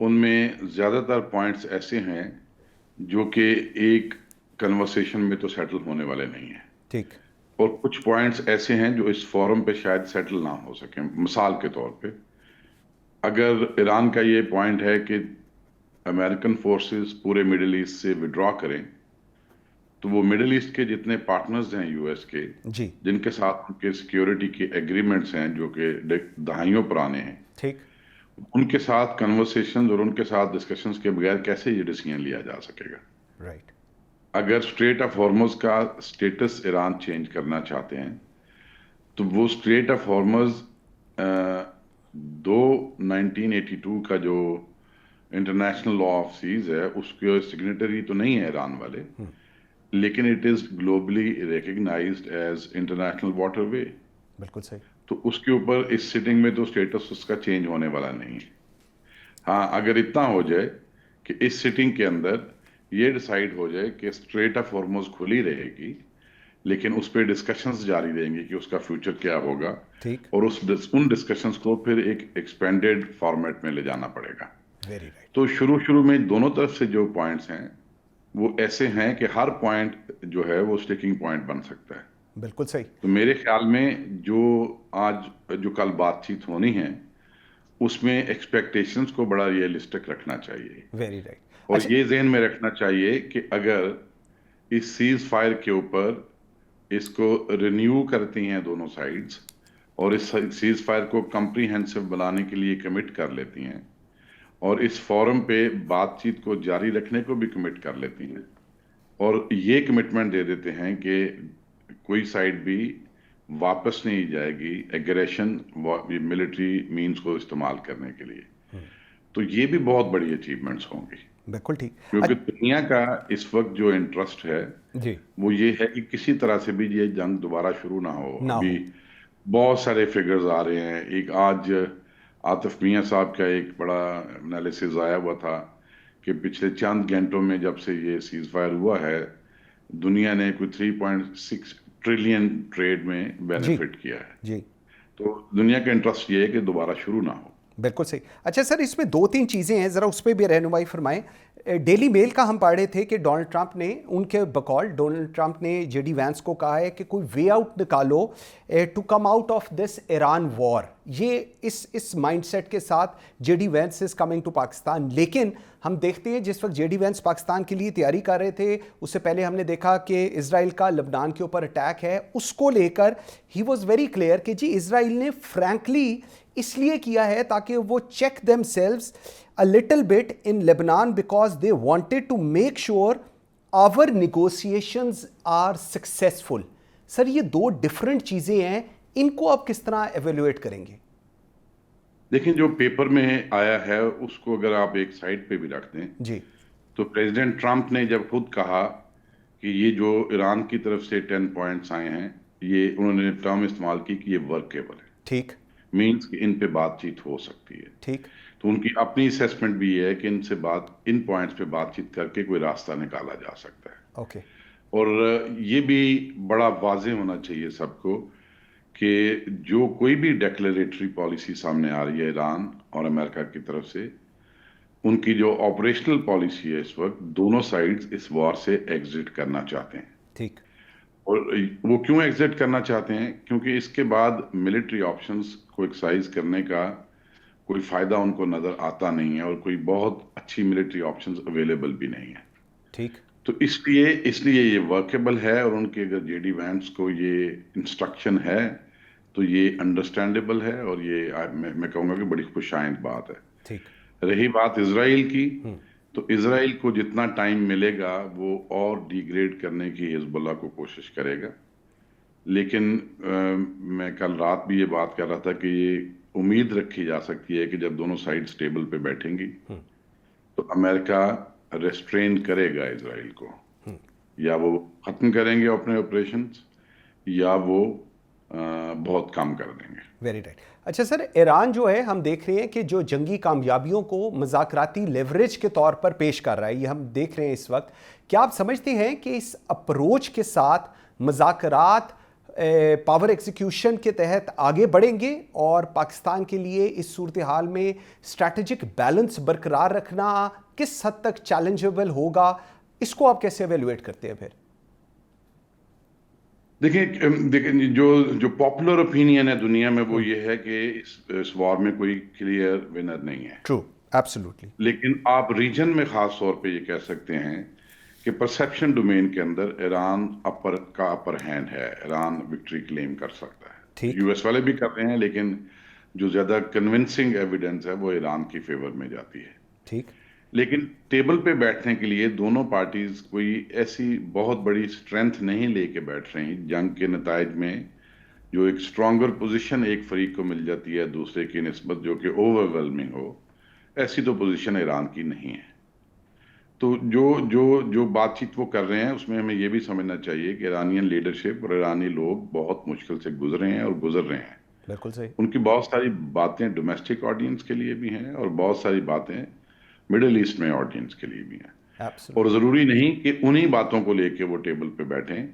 ان میں زیادہ تر پوائنٹس ایسے ہیں جو کہ ایک کنورسیشن میں تو سیٹل ہونے والے نہیں ہیں، ٹھیک، اور کچھ پوائنٹس ایسے ہیں جو اس فورم پہ شاید سیٹل نہ ہو سکیں۔ مثال کے طور پہ اگر ایران کا یہ پوائنٹ ہے کہ امریکن فورسز پورے مڈل ایسٹ سے وڈرا کریں، تو وہ مڈل ایسٹ کے جتنے پارٹنرز ہیں یو ایس کے، جی جن کے ساتھ ان کے سیکیورٹی کے ایگریمنٹس ہیں جو کہ دہائیوں پرانے ہیں، ٹھیک، ان کے ساتھ کنورسیشنز اور ان کے ساتھ ڈسکشنز کے بغیر کیسے یہ ڈیسیژن لیا جا سکے گا؟ رائٹ، اگر اسٹریٹ آف ہارمز کا سٹیٹس ایران چینج کرنا چاہتے ہیں تو وہ اسٹریٹ آف ہارمز 1982 کا جو انٹرنیشنل لا آف سیز ہے اس کے سگنیٹری تو نہیں ہے ایران والے، لیکن it is globally recognized as international waterway, بالکل صحیح، تو اس کے اوپر اس سٹنگ میں تو سٹیٹس اس کا چینج ہونے والا نہیں ہے۔ ہاں اگر اتنا ہو جائے کہ اس سٹنگ کے اندر یہ ڈیسائیڈ ہو جائے کہ اسٹریٹ آف ہارمز کھلی رہے گی، لیکن اس پہ ڈسکشنز جاری رہیں گی کہ اس کا فیوچر کیا ہوگا، ٹھیک، اور ان ڈسکشنز کو پھر ایک ایکسپینڈیڈ فارمیٹ میں لے جانا پڑے گا۔ ویری رائٹ، تو شروع میں دونوں طرف سے جو پوائنٹس ہیں وہ ایسے ہیں کہ ہر پوائنٹ جو ہے وہ سٹیکنگ پوائنٹ بن سکتا ہے۔ بالکل صحیح، تو میرے خیال میں جو کل بات چیت ہونی ہے اس میں ایکسپیکٹیشنز کو بڑا ریئلسٹک رکھنا چاہیے، ویری رائٹ، اور اچھا، یہ ذہن میں رکھنا چاہیے کہ اگر اس سیز فائر کے اوپر اس کو رینیو کرتی ہیں دونوں سائیڈز اور اس سیز فائر کو کمپریہنسو بنانے کے لیے کمٹ کر لیتی ہیں اور اس فورم پہ بات چیت کو جاری رکھنے کو بھی کمٹ کر لیتی ہیں اور یہ کمٹمنٹ دے دیتے ہیں کہ کوئی سائیڈ بھی واپس نہیں جائے گی ایگریشن ملٹری مینز کو استعمال کرنے کے لیے، تو یہ بھی بہت بڑی اچیومنٹس ہوں گی، بالکل ٹھیک، کیونکہ دنیا کا اس وقت جو انٹرسٹ ہے جی وہ یہ ہے کہ کسی طرح سے بھی یہ جنگ دوبارہ شروع نہ ہو۔ نہ ابھی ہو، بہت سارے فگرز آ رہے ہیں، ایک آج عاطف میاں صاحب کا ایک بڑا انالیسز آیا ہوا تھا کہ پچھلے چند گھنٹوں میں جب سے یہ سیز فائر ہوا ہے دنیا نے کوئی 3.6 ٹریلین ٹریڈ میں جی بینیفٹ کیا ہے، جی تو دنیا کا انٹرسٹ یہ ہے کہ دوبارہ شروع نہ ہو۔ بالکل صحیح، اچھا سر اس میں دو تین چیزیں ہیں ذرا اس پہ بھی رہنمائی فرمائیں۔ ڈیلی میل کا ہم پڑھ رہے تھے کہ ڈونلڈ ٹرمپ نے ان کے بقول ڈونلڈ ٹرمپ نے جے ڈی وینس کو کہا ہے کہ کوئی وے آؤٹ نکالو to come out of this Iran war, یہ اس مائنڈ سیٹ کے ساتھ J D Vance is coming to Pakistan, لیکن ہم دیکھتے ہیں جس وقت جے ڈی وینس پاکستان کے لیے تیاری کر رہے تھے اس سے پہلے ہم نے دیکھا کہ اسرائیل کا لبنان کے اوپر اٹیک ہے، اس کو لے کر ہی واز ویری کلیئر کہ جی اسرائیل نے فرینکلی اس لیے کیا ہے تاکہ وہ check them selves a little bit in Lebanon because they wanted to make sure our negotiations are successful. سر یہ دو ڈیفرنٹ چیزیں ہیں، ان کو آپ کس طرح ایویلویٹ کریں گے؟ دیکھیں جو پیپر میں آیا ہے اس کو اگر آپ ایک سائڈ پہ بھی رکھ دیں جی تو پریزیڈنٹ ٹرمپ نے جب خود کہا کہ یہ جو ایران کی طرف سے 10 پوائنٹس آئے ہیں یہ انہوں نے ٹرم استعمال کی کہ یہ ورکیبل ہے، ٹھیک، مینس کہ ان پہ بات چیت ہو سکتی ہے، ٹھیک، تو ان کی اپنی اسیسمنٹ بھی یہ ہے کہ ان پوائنٹس پہ بات چیت کر کے کوئی راستہ نکالا جا سکتا ہے، اوکے، اور یہ بھی بڑا واضح ہونا چاہیے سب کو کہ جو کوئی بھی ڈیکلیریٹری پالیسی سامنے آ رہی ہے ایران اور امریکہ کی طرف سے، ان کی جو آپریشنل پالیسی ہے اس وقت دونوں سائڈز اس وار سے ایگزٹ کرنا چاہتے ہیں، ٹھیک، اور وہ کیوں ایگزٹ کرنا چاہتے ہیں؟ کیونکہ اس کے بعد ملٹری آپشنز کو ایکسرسائز کرنے کا کوئی فائدہ ان کو نظر آتا نہیں ہے اور کوئی بہت اچھی ملٹری آپشنز اویلیبل بھی نہیں ہے، ٹھیک، تو اس لیے یہ ورکیبل ہے، اور ان کے اگر جے ڈی وینس کو یہ انسٹرکشن ہے تو یہ انڈرسٹینڈیبل ہے، اور یہ میں کہوں گا کہ بڑی خوش آئند بات ہے۔ ٹھیک، رہی بات اسرائیل کی، تو اسرائیل کو جتنا ٹائم ملے گا وہ اور ڈیگریڈ کرنے کی حزب اللہ کو کوشش کرے گا، لیکن میں کل رات بھی یہ بات کر رہا تھا کہ یہ امید رکھی جا سکتی ہے کہ جب دونوں سائڈ سٹیبل پہ بیٹھیں گی تو امریکہ ریسٹرین کرے گا اسرائیل کو، یا وہ ختم کریں گے اپنے آپریشنز یا وہ بہت کم کر دیں گے۔ ویری رائٹ، اچھا سر ایران جو ہے ہم دیکھ رہے ہیں کہ جو جنگی کامیابیوں کو مذاکراتی لیوریج کے طور پر پیش کر رہا ہے، یہ ہم دیکھ رہے ہیں اس وقت، کیا آپ سمجھتے ہیں کہ اس اپروچ کے ساتھ مذاکرات پاور ایکزیکیوشن کے تحت آگے بڑھیں گے اور پاکستان کے لیے اس صورتحال میں اسٹریٹجک بیلنس برقرار رکھنا کس حد تک چیلنجیبل ہوگا؟ اس کو آپ کیسے ایویلویٹ کرتے ہیں پھر؟ دیکھیں جو پاپولر اوپینین ہے دنیا میں وہ یہ ہے کہ اس وار میں کوئی کلیئر ونر نہیں ہے. True, absolutely. لیکن آپ ریجن میں خاص طور پہ یہ کہہ سکتے ہیں کہ پرسیپشن ڈومین کے اندر ایران اپر ہینڈ ہے. ایران وکٹری کلیم کر سکتا ہے. یو ایس والے بھی کر رہے ہیں لیکن جو زیادہ کنونسنگ ایویڈنس ہے وہ ایران کی فیور میں جاتی ہے. ٹھیک. لیکن ٹیبل پہ بیٹھنے کے لیے دونوں پارٹیز کوئی ایسی بہت بڑی سٹرینتھ نہیں لے کے بیٹھ رہے ہیں. جنگ کے نتائج میں جو ایک سٹرونگر پوزیشن ایک فریق کو مل جاتی ہے دوسرے کی نسبت جو کہ اوور ویلمنگ ہو، ایسی تو پوزیشن ایران کی نہیں ہے. تو جو بات چیت وہ کر رہے ہیں اس میں ہمیں یہ بھی سمجھنا چاہیے کہ ایرانین لیڈرشپ اور ایرانی لوگ بہت مشکل سے گزرے ہیں اور گزر رہے ہیں. بالکل صحیح. ان کی بہت ساری باتیں ڈومیسٹک آڈینس کے لیے بھی ہیں اور بہت ساری باتیں مڈل ایسٹ میں آڈینس کے لیے بھی ہیں. اور ضروری نہیں کہ انہی باتوں کو لے کے وہ ٹیبل پہ بیٹھیں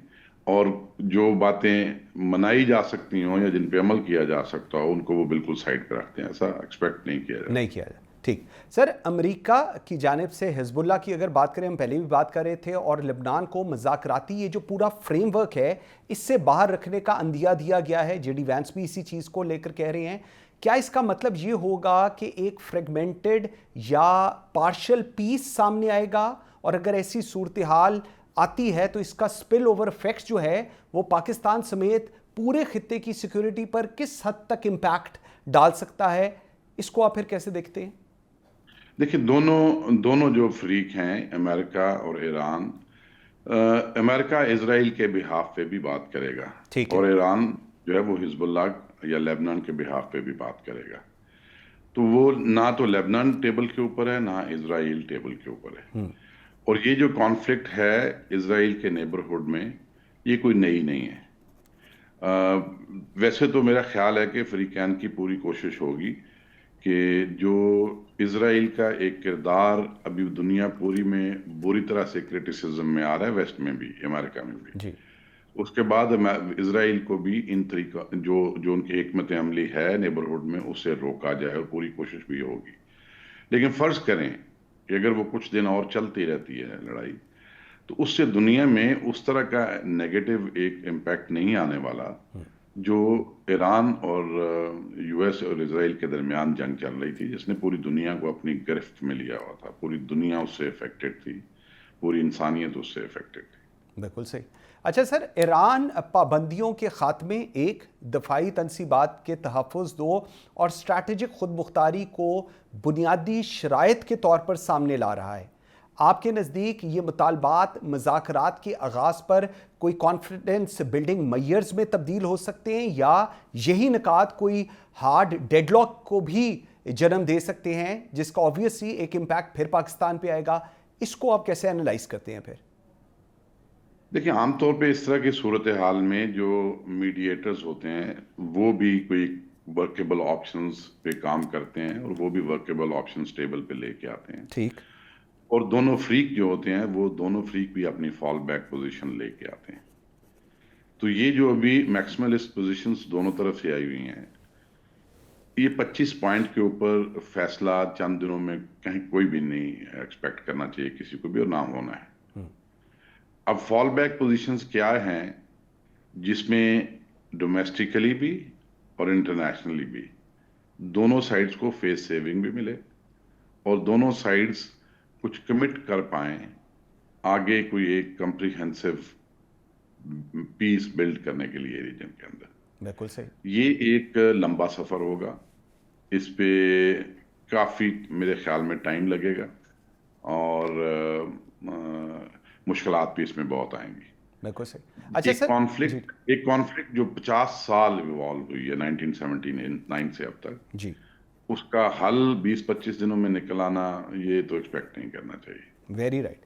اور جو باتیں منائی جا سکتی ہوں یا جن پہ عمل کیا جا سکتا ہو ان کو وہ بالکل سائڈ پہ رکھتے ہیں. ایسا ایکسپیکٹ نہیں کیا جائے. ٹھیک. سر، امریکہ کی جانب سے حزب اللہ کی اگر بات کریں، ہم پہلے بھی بات کر رہے تھے، اور لبنان کو مذاکراتی یہ جو پورا فریم ورک ہے اس سے باہر رکھنے کا اندیہ دیا گیا ہے. جے ڈی وینس بھی اسی چیز کو لے کر کہہ رہے ہیں. کیا اس کا مطلب یہ ہوگا کہ ایک فریگمنٹڈ یا پارشل پیس سامنے آئے گا؟ اور اگر ایسی صورتحال آتی ہے تو اس کا سپل اوور ایفیکٹ جو ہے وہ پاکستان سمیت پورے خطے کی سیکیورٹی پر کس حد تک امپیکٹ ڈال سکتا ہے؟ اس کو آپ پھر کیسے دیکھتے ہیں؟ دیکھیں دونوں جو فریق ہیں امریکہ اور ایران، امریکہ اسرائیل کے بہاف پہ بھی بات کرے گا اور ایران جو ہے وہ حزب اللہ یا لیبنان کے بہاف پہ بھی بات کرے گا. تو وہ نہ تو لیبنان ٹیبل کے اوپر ہے نہ اسرائیل ٹیبل کے اوپر ہے. اور یہ جو کانفلکٹ ہے اسرائیل کے نیبرہڈ میں یہ کوئی نئی نہیں ہے. ویسے تو میرا خیال ہے کہ فریقین کی پوری کوشش ہوگی کہ جو اسرائیل کا ایک کردار ابھی دنیا پوری میں بری طرح سے کرٹیسزم میں آ رہا ہے، ویسٹ میں بھی امریکہ میں بھی، اس کے بعد اسرائیل کو بھی ان طریقہ جو ان کی حکمت عملی ہے نیبرہڈ میں اس سے روکا جائے اور پوری کوشش بھی ہوگی. لیکن فرض کریں کہ اگر وہ کچھ دن اور چلتی رہتی ہے لڑائی تو اس سے دنیا میں اس طرح کا نیگیٹو ایک امپیکٹ نہیں آنے والا جو ایران اور یو ایس اور اسرائیل کے درمیان جنگ چل رہی تھی جس نے پوری دنیا کو اپنی گرفت میں لیا ہوا تھا. پوری دنیا اس سے افیکٹڈ تھی، پوری انسانیت اس سے افیکٹڈ تھی. بالکل صحیح. اچھا سر، ایران پابندیوں کے خاتمے، ایک دفاعی تنصیبات کے تحفظ، دو اور اسٹریٹجک خود مختاری کو بنیادی شرائط کے طور پر سامنے لا رہا ہے. آپ کے نزدیک یہ مطالبات مذاکرات کے آغاز پر کوئی کانفیڈنس بلڈنگ میئرز میں تبدیل ہو سکتے ہیں یا یہی نکات کوئی ہارڈ ڈیڈ لاک کو بھی جنم دے سکتے ہیں جس کا آبویسلی ایک امپیکٹ پھر پاکستان پہ آئے گا؟ اس کو آپ کیسے انالائز کرتے ہیں پھر؟ دیکھیں عام طور پہ اس طرح کی صورتحال میں جو میڈیٹرز ہوتے ہیں وہ بھی کوئی ورکیبل آپشنز پہ کام کرتے ہیں اور وہ بھی ورکیبل آپشنز ٹیبل پہ لے کے آتے ہیں. ٹھیک. اور دونوں فریق جو ہوتے ہیں وہ دونوں فریق بھی اپنی فال بیک پوزیشن لے کے آتے ہیں. تو یہ جو ابھی میکسملسٹ پوزیشنز دونوں طرف سے آئی ہوئی ہیں، یہ 25 پوائنٹ کے اوپر فیصلہ چند دنوں میں کہیں کوئی بھی نہیں ایکسپیکٹ کرنا چاہیے کسی کو بھی اور نہ ہونا ہے. اب فال بیک پوزیشنز کیا ہیں جس میں ڈومیسٹیکلی بھی اور انٹرنیشنلی بھی دونوں سائڈز کو فیس سیونگ بھی ملے اور دونوں سائڈز کچھ کمٹ کر پائیں آگے کوئی ایک کمپریہنسو پیس بلڈ کرنے کے لیے ریجن کے اندر. بالکل صحیح. یہ ایک لمبا سفر ہوگا، اس پہ کافی میرے خیال میں ٹائم لگے گا اور مشکلات بھی اس میں بہت آئیں گی. بالکل صحیح. اچھا سر، ایک کانفلکٹ جو 50 سال ایوالو ہوئی ہے 1979 سے اب تک، جی، اس کا حل 20-25 دنوں میں نکل آنا یہ تو ایکسپیکٹ نہیں کرنا چاہیے. Very right.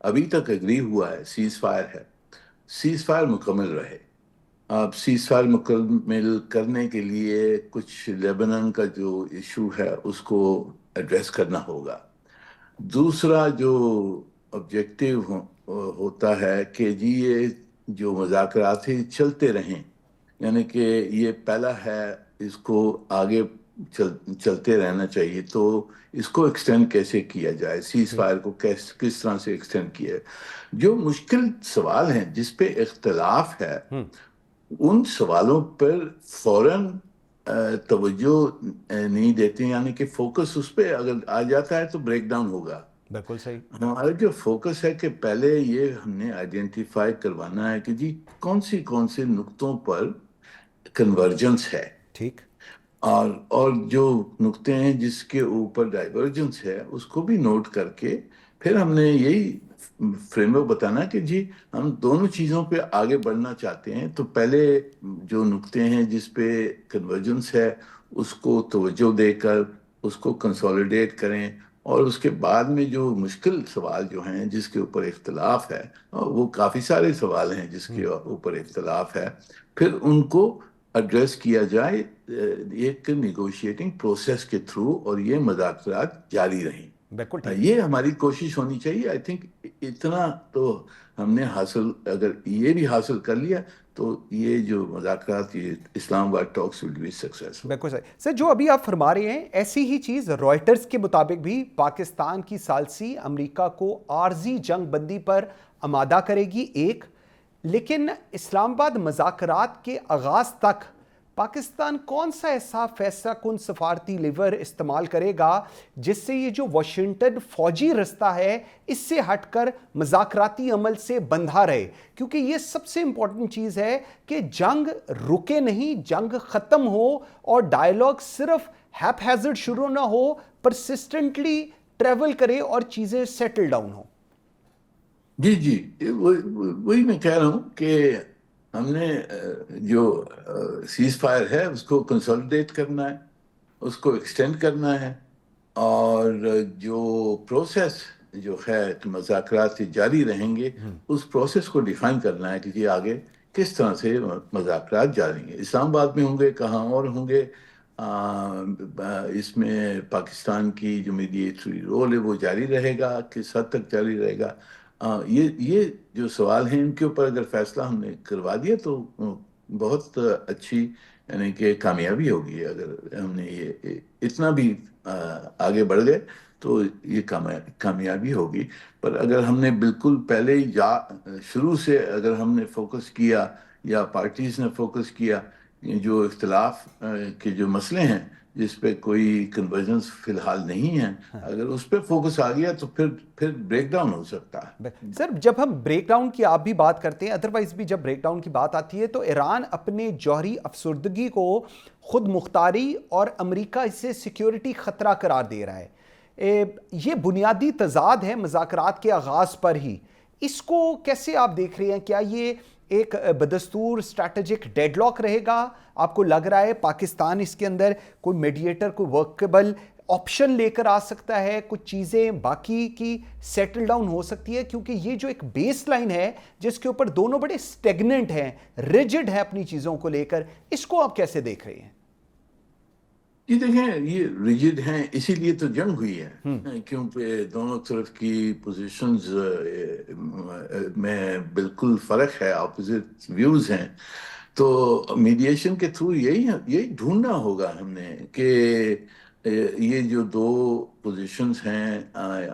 ابھی تک اگری ہوا ہے سیز فائر ہے، سیز فائر مکمل رہے. اب سیز فائر مکمل کرنے کے لیے کچھ لیبنان کا جو ایشو ہے اس کو ایڈریس کرنا ہوگا. دوسرا جو آبجیکٹیو ہوتا ہے کہ جی یہ جو مذاکرات ہیں چلتے رہیں، یعنی کہ یہ پہلا ہے، اس کو آگے چلتے رہنا چاہیے. تو اس کو ایکسٹینڈ کیسے کیا جائے، سیز فائر کو کس طرح سے ایکسٹینڈ کیا ہے. جو مشکل سوال ہیں جس پہ اختلاف ہے ان سوالوں پر فوراً توجہ نہیں دیتے، یعنی کہ فوکس اس پہ اگر آ جاتا ہے تو بریک ڈاؤن ہوگا. بالکل صحیح. ہمارا جو فوکس ہے کہ پہلے یہ ہم نے آئیڈینٹیفائی کروانا ہے کہ جی کون سے نقطوں پر کنورجنس ہے، ٹھیک. اور جو نقطے ہیں جس کے اوپر ڈائیورجنس ہے اس کو بھی نوٹ کر کے پھر ہم نے یہی فریم ورک بتانا کہ جی ہم دونوں چیزوں پہ آگے بڑھنا چاہتے ہیں. تو پہلے جو نقطے ہیں جس پہ کنورجنس ہے اس کو توجہ دے کر اس کو کنسولیڈیٹ کریں، اور اس کے بعد میں جو مشکل سوال جو ہیں جس کے اوپر اختلاف ہے، وہ کافی سارے سوال ہیں جس کے اوپر اختلاف ہے، پھر ان کو ایڈریس کیا جائے ایک نیگوشیٹنگ پروسیس کے تھرو، اور یہ مذاکرات جاری رہیں. بالکل ٹھیک. یہ ہماری کوشش ہونی چاہیے. آئی تھنک اتنا تو ہم نے حاصل، اگر یہ بھی حاصل کر لیا تو یہ جو مذاکرات، یہ اسلام آباد ٹاکس ول بی سکسیسفل. بالکل صحیح. سر جو ابھی آپ فرما رہے ہیں ایسی ہی چیز رائٹرز کے مطابق بھی پاکستان کی ثالثی امریکہ کو عارضی جنگ بندی پر آمادہ کرے گی ایک، لیکن اسلام آباد مذاکرات کے آغاز تک پاکستان کون سا ایسا فیصلہ کن سفارتی لیور استعمال کرے گا جس سے یہ جو واشنگٹن فوجی رستہ ہے اس سے ہٹ کر مذاکراتی عمل سے بندھا رہے؟ کیونکہ یہ سب سے امپورٹنٹ چیز ہے کہ جنگ رکے نہیں، جنگ ختم ہو اور ڈائیلاگ صرف ہیپ ہیزرڈ شروع نہ ہو، پرسسٹنٹلی ٹریول کرے اور چیزیں سیٹل ڈاؤن ہوں. جی وہی میں کہہ رہا ہوں کہ ہم نے جو سیز فائر ہے اس کو کنسولیڈیٹ کرنا ہے، اس کو ایکسٹینڈ کرنا ہے، اور جو پروسیس جو ہے مذاکرات جاری رہیں گے اس پروسیس کو ڈیفائن کرنا ہے کہ جی آگے کس طرح سے مذاکرات جاری ہیں. اسلام آباد میں ہوں گے، کہاں اور ہوں گے. اس میں پاکستان کی جو میڈیٹری رول ہے وہ جاری رہے گا، کس حد تک جاری رہے گا. یہ جو سوال ہیں ان کے اوپر اگر فیصلہ ہم نے کروا دیا تو بہت اچھی، یعنی کہ کامیابی ہوگی. اگر ہم نے یہ اتنا بھی آگے بڑھ گئے تو یہ کامیابی ہوگی. پر اگر ہم نے بالکل پہلے ہی شروع سے اگر ہم نے فوکس کیا یا پارٹیز نے فوکس کیا جو اختلاف کے جو مسئلے ہیں جس پہ کوئی کنورجنس فی الحال نہیں ہے، اگر اس پہ فوکس آ گیا تو پھر بریک ڈاؤن ہو سکتا ہے. سر جب ہم بریک ڈاؤن کی آپ بھی بات کرتے ہیں، ادروائز بھی جب بریک ڈاؤن کی بات آتی ہے تو ایران اپنے جوہری افسردگی کو خود مختاری اور امریکہ اسے سیکیورٹی خطرہ قرار دے رہا ہے. یہ بنیادی تضاد ہے مذاکرات کے آغاز پر ہی. اس کو کیسے آپ دیکھ رہے ہیں؟ کیا یہ ایک بدستور اسٹریٹجک ڈیڈ لاک رہے گا؟ آپ کو لگ رہا ہے پاکستان اس کے اندر کوئی میڈیٹر، کوئی ورکیبل آپشن لے کر آ سکتا ہے، کچھ چیزیں باقی کی سیٹل ڈاؤن ہو سکتی ہے؟ کیونکہ یہ جو ایک بیس لائن ہے جس کے اوپر دونوں بڑے سٹیگننٹ ہیں، ریجڈ ہیں اپنی چیزوں کو لے کر، اس کو آپ کیسے دیکھ رہے ہیں؟ یہ دیکھیں، یہ ریجڈ ہیں اسی لیے تو جنگ ہوئی ہے، کیونکہ دونوں طرف کی پوزیشنز میں بالکل فرق ہے، اپوزٹ ویوز ہیں. تو میڈیشن کے تھرو یہی ڈھونڈنا ہوگا ہم نے کہ یہ جو دو پوزیشنز ہیں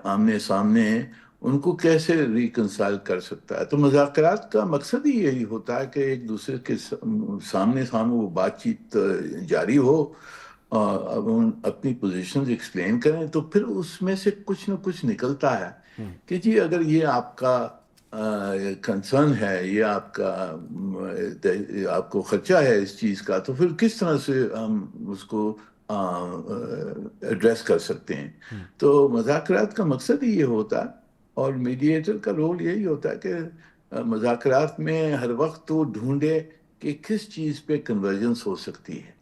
آمنے سامنے، ان کو کیسے ریکنسائل کر سکتا ہے. تو مذاکرات کا مقصد ہی یہی ہوتا ہے کہ ایک دوسرے کے سامنے وہ بات چیت جاری ہو، اب ہم اپنی پوزیشنز ایکسپلین کریں تو پھر اس میں سے کچھ نہ کچھ نکلتا ہے کہ جی اگر یہ آپ کا کنسرن ہے، یہ آپ کو خدشہ ہے اس چیز کا، تو پھر کس طرح سے ہم اس کو ایڈریس کر سکتے ہیں. تو مذاکرات کا مقصد ہی یہ ہوتا ہے، اور میڈیٹر کا رول یہی ہوتا ہے کہ مذاکرات میں ہر وقت تو ڈھونڈے کہ کس چیز پہ کنورجنس ہو سکتی ہے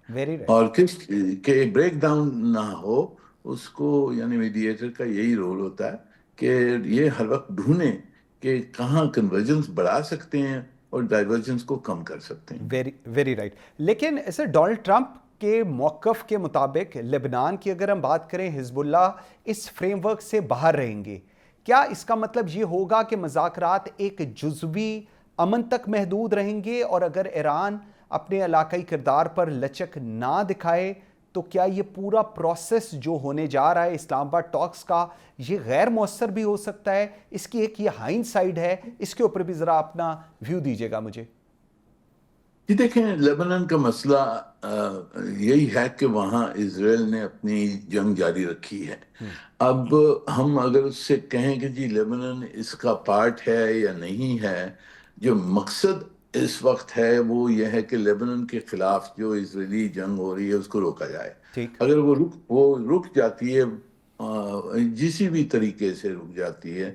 اور کس کہ بریک ڈاؤن نہ ہو اس کو. یعنی میڈیٹر کا یہی رول ہوتا ہے کہ یہ ہر وقت ڈھونڈیں کہ کہاں کنورجنس بڑھا سکتے ہیں اور ڈائیورجنس کو کم کر سکتے ہیں. Very right. لیکن سر ڈونلڈ ٹرمپ کے موقف کے مطابق لبنان کی اگر ہم بات کریں، حزب اللہ اس فریم ورک سے باہر رہیں گے. کیا اس کا مطلب یہ ہوگا کہ مذاکرات ایک جزوی امن تک محدود رہیں گے، اور اگر ایران اپنے علاقائی کردار پر لچک نہ دکھائے تو کیا یہ پورا پروسیس جو ہونے جا رہا ہے اسلام آباد ٹاکس کا یہ غیر مؤثر بھی ہو سکتا ہے؟ اس کی ایک یہ ہائنڈ سائڈ ہے، اس کے اوپر بھی ذرا اپنا ویو دیجیے گا مجھے. جی دیکھیں، لیبنان کا مسئلہ یہی ہے کہ وہاں اسرائیل نے اپنی جنگ جاری رکھی ہے. اب ہم اگر اس سے کہیں کہ جی لیبنان اس کا پارٹ ہے یا نہیں ہے، جو مقصد اس وقت ہے وہ یہ ہے کہ لیبنان کے خلاف جو اسرائیلی جنگ ہو رہی ہے اس کو روکا جائے. اگر وہ رک جاتی ہے، کسی بھی طریقے سے رک جاتی ہے،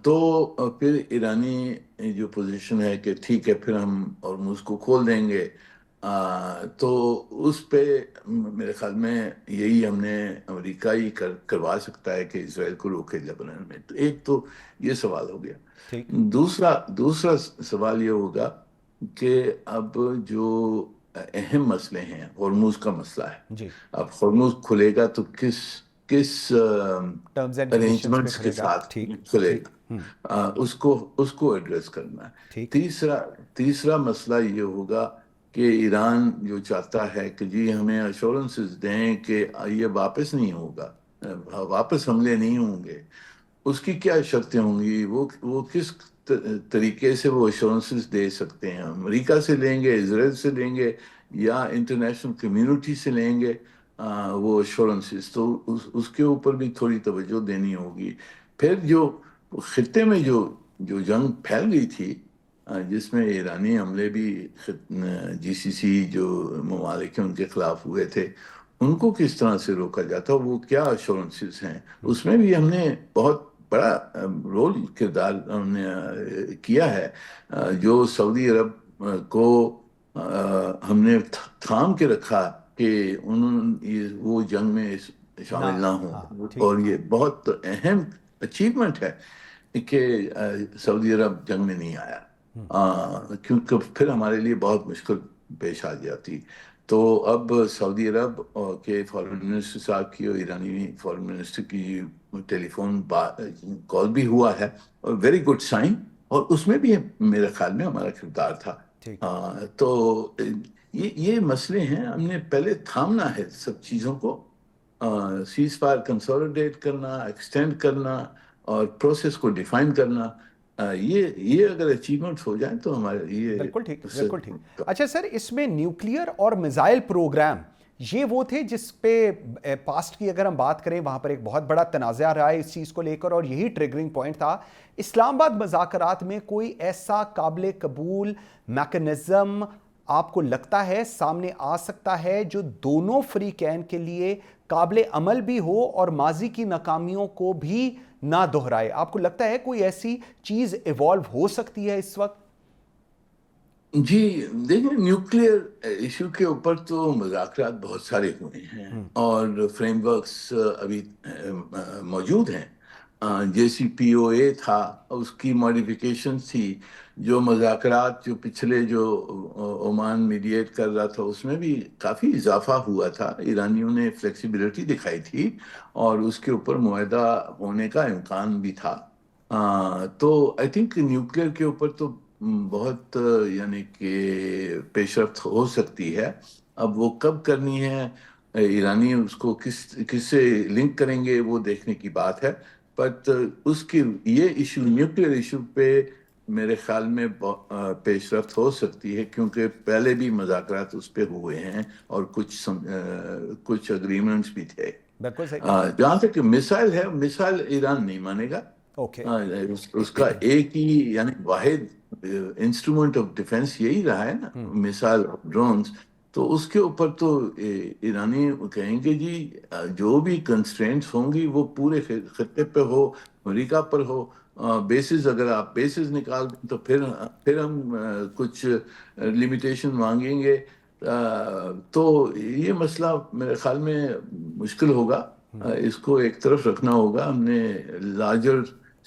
تو پھر ایرانی جو پوزیشن ہے کہ ٹھیک ہے پھر ہم ہرمز کو کھول دیں گے، تو اس پہ میرے خیال میں یہی ہم نے امریکہ ہی کروا سکتا ہے کہ اسرائیل کو روکے لیبنان میں. تو ایک تو یہ سوال ہو گیا. دوسرا سوال یہ ہوگا کہ اب جو اہم مسئلے ہیں، ہرمز کا مسئلہ ہے. اب ہرمز کھلے گا تو کس ارینجمنٹس کے ساتھ کھلے گا، اس کو ایڈریس کرنا ہے. تیسرا مسئلہ یہ ہوگا کہ ایران جو چاہتا ہے کہ جی ہمیں ایشورنسز دیں کہ یہ واپس نہیں ہوگا، واپس حملے نہیں ہوں گے، اس کی کیا شرطیں ہوں گی، وہ کس طریقے سے وہ ایشورنسز دے سکتے ہیں. امریکہ سے لیں گے، اسرائیل سے لیں گے، یا انٹرنیشنل کمیونٹی سے لیں گے وہ ایشورنسز. تو اس کے اوپر بھی تھوڑی توجہ دینی ہوگی. پھر جو خطے میں جو جنگ پھیل گئی تھی، جس میں ایرانی حملے بھی جی سی سی جو ممالک ہیں ان کے خلاف ہوئے تھے، ان کو کس طرح سے روکا جاتا، وہ کیا ایشورنسز ہیں. اس میں بھی ہم نے بہت بڑا رول کردار ہم نے کیا ہے. جو سعودی عرب کو ہم نے تھام کے رکھا کہ وہ جنگ میں شامل نہ ہوں، اور یہ بہت اہم اچیومنٹ ہے کہ سعودی عرب جنگ میں نہیں آیا، کیونکہ پھر ہمارے لیے بہت مشکل پیش آ جاتی. تو اب سعودی عرب کے فارن منسٹر صاحب کی اور ایرانی فارن منسٹر کی ٹیلی فون کال بھی ہوا ہے، اور ویری گڈ سائن، اور اس میں بھی میرے خیال میں ہمارا کردار تھا. تو یہ مسئلے ہیں، ہم نے پہلے تھامنا ہے سب چیزوں کو، سیز فائر کنسولیڈیٹ کرنا، ایکسٹینڈ کرنا، اور پروسیس کو ڈیفائن کرنا. یہ اگر اچیومنٹ ہو جائیں تو ہمارے یہ بالکل ٹھیک. اچھا سر، اس میں نیوکلیئر اور میزائل پروگرام یہ وہ تھے جس پہ پاسٹ کی اگر ہم بات کریں وہاں پر ایک بہت بڑا تنازع رہا ہے اس چیز کو لے کر، اور یہی ٹریگرنگ پوائنٹ تھا. اسلام آباد مذاکرات میں کوئی ایسا قابل قبول میکنزم آپ کو لگتا ہے سامنے آ سکتا ہے جو دونوں فریقین کے لیے قابل عمل بھی ہو اور ماضی کی ناکامیوں کو بھی نہ دہرائے؟ آپ کو لگتا ہے کوئی ایسی چیز ایوالو ہو سکتی ہے اس وقت؟ جی دیکھیں، نیوکلیئر ایشو کے اوپر تو مذاکرات بہت سارے ہوئے ہیں اور فریم ورکس ابھی موجود ہیں. جے سی پی او اے تھا، اس کی ماڈیفیکیشن تھی. جو مذاکرات جو پچھلے جو عمان میڈیٹ کر رہا تھا اس میں بھی کافی اضافہ ہوا تھا. ایرانیوں نے فلیکسیبلٹی دکھائی تھی اور اس کے اوپر معاہدہ ہونے کا امکان بھی تھا. تو آئی تھنک نیوکلیئر کے اوپر تو بہت یعنی کہ پیش رفت ہو سکتی ہے. اب وہ کب کرنی ہے، ایرانی اس کو کس سے لنک کریں گے وہ دیکھنے کی بات ہے. بٹ اس کی یہ ایشو، نیوکلیئر ایشو پہ میرے خیال میں پیش رفت ہو سکتی ہے، کیونکہ پہلے بھی مذاکرات اس پہ ہوئے ہیں اور کچھ اگریمنٹس بھی تھے. جہاں تک مثال ہے، مثال ایران نہیں مانے گا. اس کا ایک ہی یعنی واحد انسٹرومنٹ آف ڈیفense یہی رہا ہے نا، مثال ڈرونز. تو اس کے اوپر تو ایرانی کہیں گے جی جو بھی کنسٹرینٹس ہوں گی وہ پورے خطے پہ ہو، امریکہ پر ہو. بیسز اگر آپ بیسز نکال دیں تو پھر ہم کچھ لمیٹیشن مانگیں گے. تو یہ مسئلہ میرے خیال میں مشکل ہوگا. اس کو ایک طرف رکھنا ہوگا. ہم نے لارجر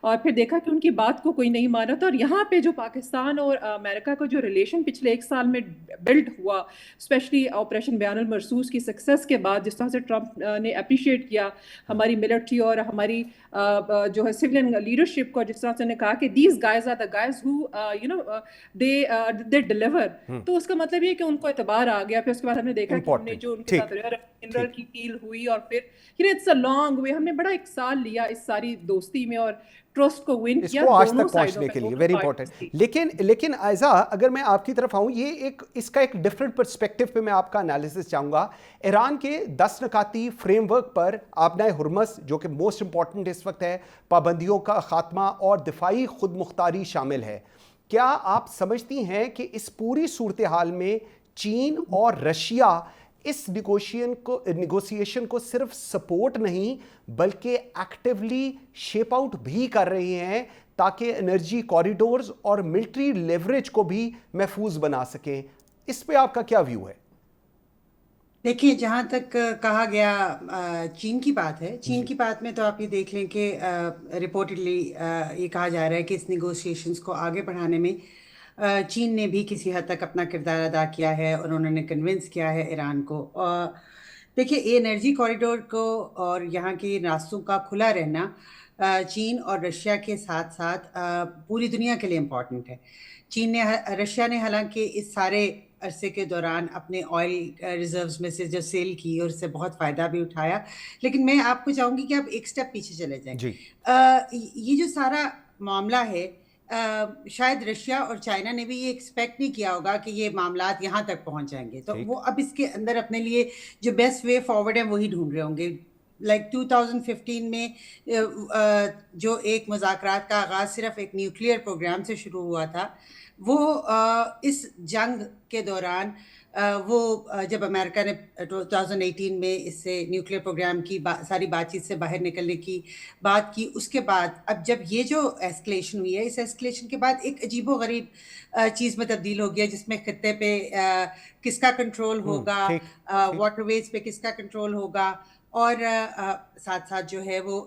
اور پھر دیکھا کہ ان کی بات کو کوئی نہیں مانا تھا. اور یہاں پہ جو پاکستان اور امریکہ کا جو ریلیشن پچھلے 1 سال میں بلڈ ہوا، اسپیشلی آپریشن بیان المرصوص کی سکسیس کے بعد، جس طرح سے ٹرمپ نے اپریشیٹ کیا ہماری ملٹری اور ہماری جو ہے سولین لیڈرشپ کو، جس طرح سے نے کہا کہ these guys are the guys who you know they deliver, تو اس کا مطلب یہ کہ ان کو اعتبار آ گیا. پھر اس کے بعد ہم نے دیکھا کہ ہم نے جو ان کے ساتھ جنرل کی ڈیل ہوئی، اور پھر اٹس اے لانگ وے، ہم نے بڑا 1 سال لیا اس ساری دوستی میں اور ٹرسٹ کو ون کیا آج تک پہنچنے کے لیے. Very important. لیکن عائزہ، اگر میں آپ کی طرف آؤں، اس کا ایک ڈفرینٹ پرسپیکٹو پہ میں آپ کا انالیسس چاہوں گا. ایران کے 10 نکاتی فریم ورک پر آبنائے ہرمز، جو کہ موسٹ امپورٹنٹ اس وقت ہے، پابندیوں کا خاتمہ اور دفاعی خود مختاری شامل ہے. کیا آپ سمجھتی ہیں کہ اس پوری صورتحال میں چین اور رشیا اس نیگوسیشن کو صرف سپورٹ نہیں بلکہ ایکٹیولی شیپ آؤٹ بھی کر رہے ہیں تاکہ انرجی کوریڈورز اور ملٹری لیوریج کو بھی محفوظ بنا سکیں؟ اس پہ آپ کا کیا ویو ہے؟ دیکھیے، جہاں تک کہا گیا چین کی بات ہے، چین کی بات میں تو آپ یہ دیکھ لیں کہ رپورٹڈلی یہ کہا جا رہا ہے کہ اس نیگوسیشنز کو آگے بڑھانے میں چین نے بھی کسی حد تک اپنا کردار ادا کیا ہے، اور انہوں نے کنونس کیا ہے ایران کو. دیکھیے، یہ انرجی کوریڈور کو اور یہاں کے راستوں کا کھلا رہنا چین اور رشیا کے ساتھ ساتھ پوری دنیا کے لیے امپورٹنٹ ہے. رشیا نے حالانکہ اس سارے عرصے کے دوران اپنے آئل ریزروز میں سے جو سیل کی اور اس سے بہت فائدہ بھی اٹھایا، لیکن میں آپ کو چاہوں گی کہ آپ ایک سٹیپ پیچھے چلے جائیں. یہ جو سارا معاملہ ہے، شاید رشیا اور چائنا نے بھی یہ ایکسپیکٹ نہیں کیا ہوگا کہ یہ معاملات یہاں تک پہنچ جائیں گے، تو وہ اب اس کے اندر اپنے لیے جو بیسٹ وے فارورڈ ہے وہی ڈھونڈ رہے ہوں گے. لائک 2015 میں جو ایک مذاکرات کا آغاز صرف ایک نیوکلیئر پروگرام سے شروع ہوا تھا، وہ اس جنگ کے دوران وہ جب امریکہ نے 2018 میں اس سے نیوکلیئر پروگرام کی ساری بات چیت سے باہر نکلنے کی بات کی، اس کے بعد اب جب یہ جو ایسکلیشن ہوئی ہے، اس ایسکلیشن کے بعد ایک عجیب و غریب چیز میں تبدیل ہو گیا، جس میں خطے پہ کس کا کنٹرول ہوگا، واٹر ویز پہ کس کا کنٹرول ہوگا، اور ساتھ ساتھ جو ہے وہ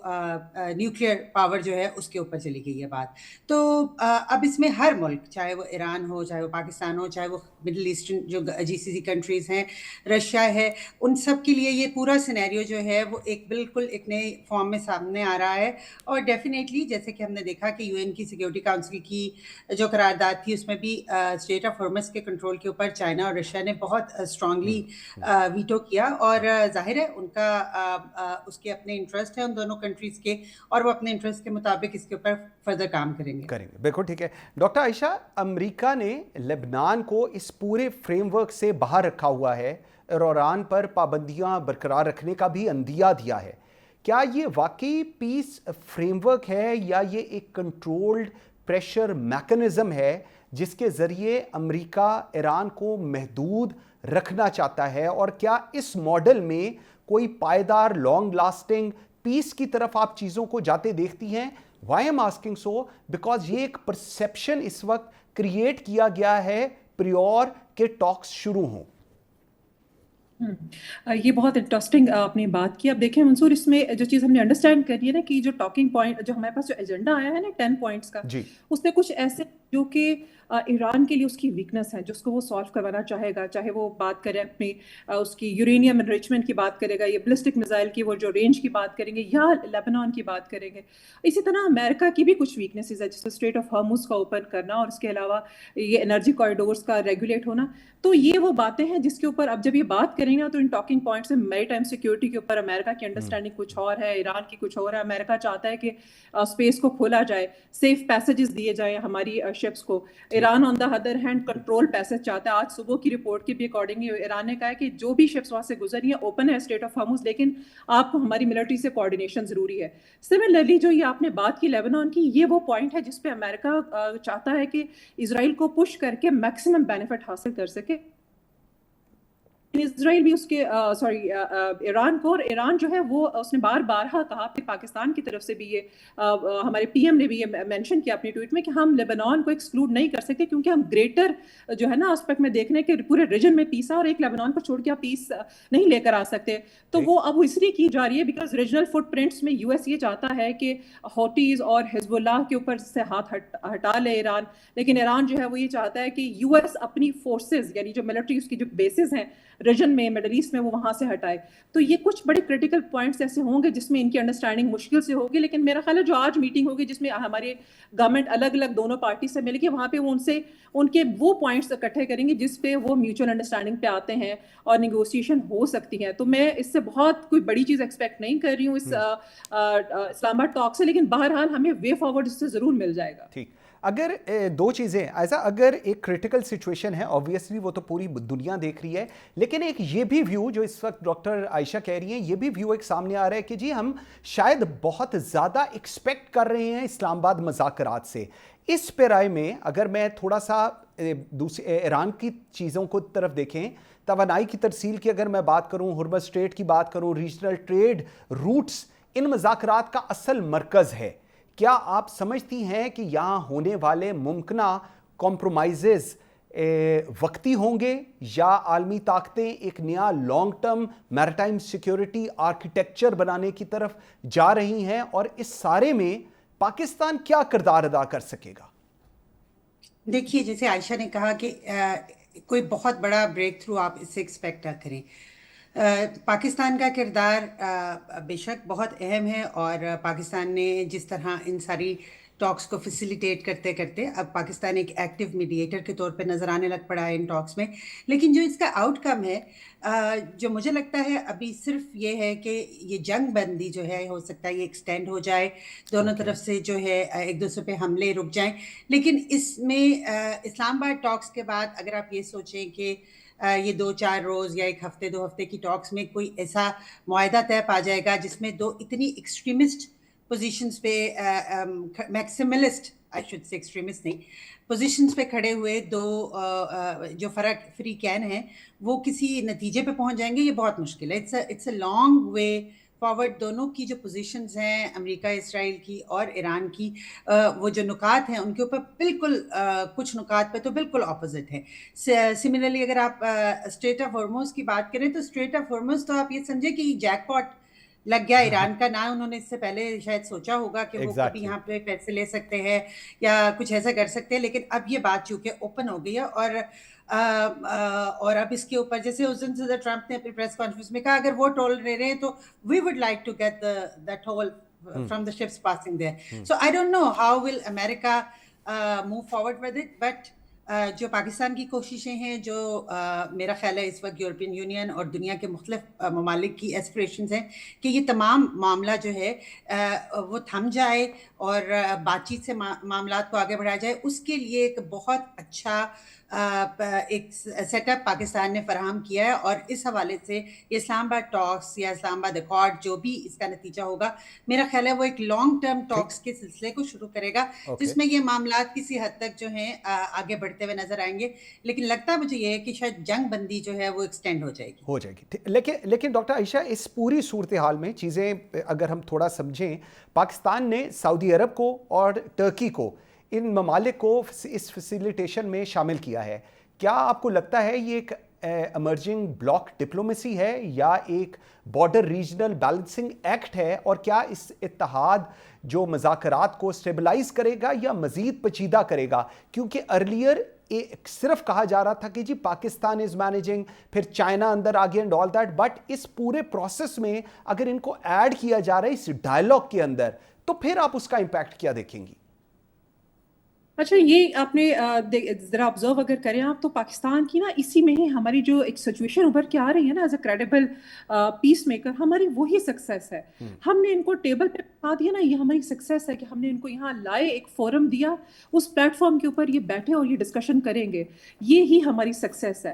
نیوکلیئر پاور جو ہے اس کے اوپر چلی گئی ہے بات. تو اب اس میں ہر ملک، چاہے وہ ایران ہو، چاہے وہ پاکستان ہو، چاہے وہ مڈل ایسٹرن جو GCC کنٹریز ہیں، رشیا ہے، ان سب کے لیے یہ پورا سینیریو جو ہے وہ بالکل ایک نئے فارم میں سامنے آ رہا ہے. اور ڈیفینیٹلی جیسے کہ ہم نے دیکھا کہ UN کی سیکیورٹی کاؤنسل کی جو قرارداد تھی، اس میں بھی اسٹریٹ آف ہارمز کے کنٹرول کے اوپر چائنا اور رشیا نے بہت اسٹرانگلی ویٹو کیا، اور ظاہر ہے ان کا اس کے اپنے انٹرسٹ ہیں ان دونوں کنٹریز کے، اور وہ اپنے انٹرسٹ کے مطابق اس کے اوپر فردر کام کریں گے. بالکل ٹھیک ہے. ڈاکٹر عائشہ، امریکہ نے لبنان کو اس پورے فریم ورک سے باہر رکھا ہوا ہے اور ایران پر پابندیاں برقرار رکھنے کا بھی عندیہ دیا ہے. کیا یہ واقعی پیس فریم ورک ہے یا یہ ایک کنٹرولڈ پریشر میکنزم ہے جس کے ذریعے امریکہ ایران کو محدود رکھنا چاہتا ہے؟ اور کیا اس ماڈل میں کوئی پائیدار لانگ لاسٹنگ پیس کی طرف آپ چیزوں کو جاتے دیکھتی ہیں؟ Why am asking so? Because یہ ایک پرسیپشن اس وقت کریٹ کیا گیا ہے پریور کے ٹاکس شروع ہوں. یہ بہت انٹرسٹنگ آپ نے بات کی. اب دیکھیں منصور، اس میں جو چیز ہم نے انڈرسٹینڈ کرنی ہے نا کہ جو ٹاکنگ پوائنٹ جو ہمارے پاس جو ایجنڈا آیا ہے نا 10 پوائنٹس کا، اس میں کچھ ایسے جو کہ ایران کے لیے اس کی ویکنس ہے جس کو وہ سالو کروانا چاہے گا، چاہے وہ بات کرے اپنی اس کی یورینیم انریچمنٹ کی بات کرے گا، یا بلسٹک میزائل کی وہ جو رینج کی بات کریں گے، یا لیبنان کی بات کریں گے. اسی طرح امریکہ کی بھی کچھ ویکنیسز ہے، جیسے اسٹریٹ آف ہارمز کا اوپن کرنا، اور اس کے علاوہ یہ انرجی کوریڈورز کا ریگولیٹ ہونا. تو یہ وہ باتیں ہیں جس کے اوپر اب جب یہ بات کریں گے تو ان ٹاکنگ پوائنٹس میں میری ٹائم سیکیورٹی کے اوپر امریکہ کی انڈرسٹینڈنگ کچھ اور ہے، ایران کی کچھ اور ہے. امریکہ چاہتا ہے کہ اسپیس کو کھولا جائے، سیف پیسیجز دیے جائیں ہماری شپس کو. Iran on the other hand control passage چاہتا ہے. آج صبح کی رپورٹ کے بھی اکارڈنگ ایران نے کہا ہے کہ جو بھی شپس وہاں سے گزری ہیں اوپن ہے اسٹریٹ آف ہارمز، لیکن آپ کو ہماری ملٹری سے کوآرڈینیشن ضروری ہے. سملرلی جو یہ آپ نے بات کی لیبنان کی، یہ وہ پوائنٹ ہے جس پہ امریکہ چاہتا ہے کہ اسرائیل کو پش کر کے میکسیمم بینیفٹ حاصل کر سکے. اسرائیل بھی اس کے ایران کو، اور ایران جو ہے وہ اس نے بارہا کہا، پھر پاکستان کی طرف سے بھی یہ ہمارے پی ایم نے بھی یہ مینشن کیا اپنی ٹویٹ میں کہ ہم لیبنان کو ایکسکلوڈ نہیں کر سکتے، کیونکہ ہم گریٹر جو ہے نا اسپیکٹ میں دیکھنے کے پورے ریجن میں پیس ہے، اور ایک لیبنان کو چھوڑ کے آپ پیس نہیں لے کر آ سکتے. تو وہ اب اس لیے کی جا رہی ہے بیکاز ریجنل فٹ پرنٹس میں یو ایس یہ چاہتا ہے کہ ہوٹیز اور حزب اللہ کے اوپر سے ہاتھ ہٹا لے ایران، لیکن ایران جو ہے وہ یہ چاہتا ہے کہ یو ایس اپنی فورسز یعنی جو ملٹری اس کی جو بیسز ہیں ریجن میں مڈل ایسٹ میں وہ وہاں سے ہٹائے. تو یہ کچھ بڑے کرٹیکل پوائنٹس ایسے ہوں گے جس میں ان کی انڈرسٹینڈنگ مشکل سے ہوگی، لیکن میرا خیال ہے جو آج میٹنگ ہوگی جس میں ہماری گورنمنٹ الگ الگ دونوں پارٹی سے ملے گی، وہاں پہ وہ ان کے وہ پوائنٹس اکٹھے کریں گے جس پہ وہ میوچل انڈرسٹینڈنگ پہ آتے ہیں اور نیگوسیشن ہو سکتی ہے. تو میں اس سے بہت کوئی بڑی چیز ایکسپیکٹ نہیں کر رہی ہوں اس اسلام آباد ٹاک سے، لیکن بہرحال ہمیں وے فارورڈ اس سے ضرور مل جائے گا. ٹھیک. اگر دو چیزیں ایسا، اگر ایک کریٹیکل سچویشن ہے آبویسلی وہ تو پوری دنیا دیکھ رہی ہے، لیکن ایک یہ بھی ویو جو اس وقت ڈاکٹر عائشہ کہہ رہی ہیں، یہ بھی ویو ایک سامنے آ رہا ہے کہ جی ہم شاید بہت زیادہ ایکسپیکٹ کر رہے ہیں اسلام آباد مذاکرات سے. اس پیرائے میں اگر میں تھوڑا سا ایران کی چیزوں کو طرف دیکھیں، توانائی کی ترسیل کی اگر میں بات کروں، ہرمز اسٹریٹ کی بات کروں، ریجنل ٹریڈ روٹس ان مذاکرات کا اصل مرکز ہے. کیا آپ سمجھتی ہیں کہ یہاں ہونے والے ممکنہ کمپرومائزز وقتی ہوں گے، یا عالمی طاقتیں ایک نیا long term maritime security architecture بنانے کی طرف جا رہی ہیں، اور اس سارے میں پاکستان کیا کردار ادا کر سکے گا؟ دیکھیے، جیسے عائشہ نے کہا کہ کوئی بہت بڑا بریک تھرو آپ اس سے ایکسپیکٹ نہ کریں. پاکستان کا کردار بے شک بہت اہم ہے، اور پاکستان نے جس طرح ان ساری ٹاکس کو فیسیلیٹیٹ کرتے کرتے اب پاکستان ایک ایکٹیو میڈیٹر کے طور پہ نظر آنے لگ پڑا ہے ان ٹاکس میں. لیکن جو اس کا آؤٹ کم ہے، جو مجھے لگتا ہے ابھی صرف یہ ہے کہ یہ جنگ بندی جو ہے ہو سکتا ہے یہ ایکسٹینڈ ہو جائے، دونوں طرف سے جو ہے ایک دوسرے پہ حملے رک جائیں. لیکن اس میں اسلام آباد ٹاکس کے بعد اگر آپ یہ سوچیں کہ یہ 2-4 روز یا ایک ہفتے 2 ہفتے کی ٹاکس میں کوئی ایسا معاہدہ طے پا جائے گا جس میں دو اتنی ایکسٹریمسٹ پوزیشنز پہ، maximalist I should say, extremist نہیں، پوزیشنز پہ کھڑے ہوئے دو جو فری کین ہیں وہ کسی نتیجے پہ پہنچ جائیں گے، یہ بہت مشکل ہے. It's a long way forward. دونوں کی جو پوزیشنز ہیں امریکہ اسرائیل کی اور ایران کی، وہ جو نکات ہیں ان کے اوپر بالکل کچھ نکات پہ تو بالکل اپوزٹ ہے. سملرلی اگر آپ اسٹریٹ آف ہارموز کی بات کریں تو اسٹریٹ آف ہارموز تو آپ یہ سمجھیں کہ جیک پاٹ لگ گیا ایران کا. نہ انہوں نے اس سے پہلے شاید سوچا ہوگا کہ وہ کبھی یہاں پہ پیسے لے سکتے ہیں یا کچھ ایسا کر سکتے ہیں، لیکن اب یہ بات چونکہ اوپن ہو گئی ہے، اور اب اس کے اوپر جیسے اس دن صدر ٹرمپ نے اپنی پریس کانفرنس میں کہا اگر وہ ٹول لے رہے ہیں تو we would like to get the toll from the ships passing there. So I don't know how will America move forward with it, but جو پاکستان کی کوششیں ہیں، جو میرا خیال ہے اس وقت یورپین یونین اور دنیا کے مختلف ممالک کی ایسپریشنز ہیں کہ یہ تمام معاملہ جو ہے وہ تھم جائے اور بات چیت سے معاملات کو آگے بڑھایا جائے. اس کے لیے ایک بہت اچھا ایک سیٹ اپ پاکستان نے فراہم کیا ہے، اور اس حوالے سے یہ اسلام آباد ٹاکس یا اسلام آباد ایکارڈ جو بھی اس کا نتیجہ ہوگا، میرا خیال ہے وہ ایک لانگ ٹرم ٹاکس کے سلسلے کو شروع کرے گا، جس میں یہ معاملات کسی حد تک جو ہیں آگے بڑھتے ہوئے نظر آئیں گے. لیکن لگتا مجھے یہ ہے کہ شاید جنگ بندی جو ہے وہ ایکسٹینڈ ہو جائے گی. لیکن ڈاکٹر عائشہ، اس پوری صورتحال میں چیزیں اگر ہم تھوڑا سمجھیں، پاکستان نے سعودی عرب کو اور ٹرکی کو، ان ممالک کو اس فیسیلیٹیشن میں شامل کیا ہے. کیا آپ کو لگتا ہے یہ ایک ایمرجنگ بلاک ڈپلومیسی ہے یا ایک بارڈر ریجنل بیلنسنگ ایکٹ ہے، اور کیا اس اتحاد جو مذاکرات کو سٹیبلائز کرے گا یا مزید پیچیدہ کرے گا؟ کیونکہ ارلیئر صرف کہا جا رہا تھا کہ جی پاکستان از مینیجنگ، پھر چائنا اندر آگے اینڈ آل دیٹ، بٹ اس پورے پروسیس میں اگر ان کو ایڈ کیا جا رہا ہے اس ڈائلاگ کے اندر، تو پھر آپ اس کا امپیکٹ کیا دیکھیں گی؟ اچھا، یہ آپ نے ذرا آبزرو اگر کریں آپ تو پاکستان کی نا اسی میں ہی ہماری جو ایک سچویشن ابھر کے آ رہی ہے نا as a credible peace maker, ہماری وہی سکسیس ہے. ہم نے ان کو ٹیبل پہ بتا دیا نا، یہ ہماری سکسیس ہے کہ ہم نے ان کو یہاں لائے، ایک فورم دیا، اس پلیٹ فارم کے اوپر یہ بیٹھے اور یہ ڈسکشن کریں گے، یہ ہی ہماری سکسیس ہے.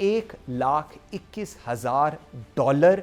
$1,21,000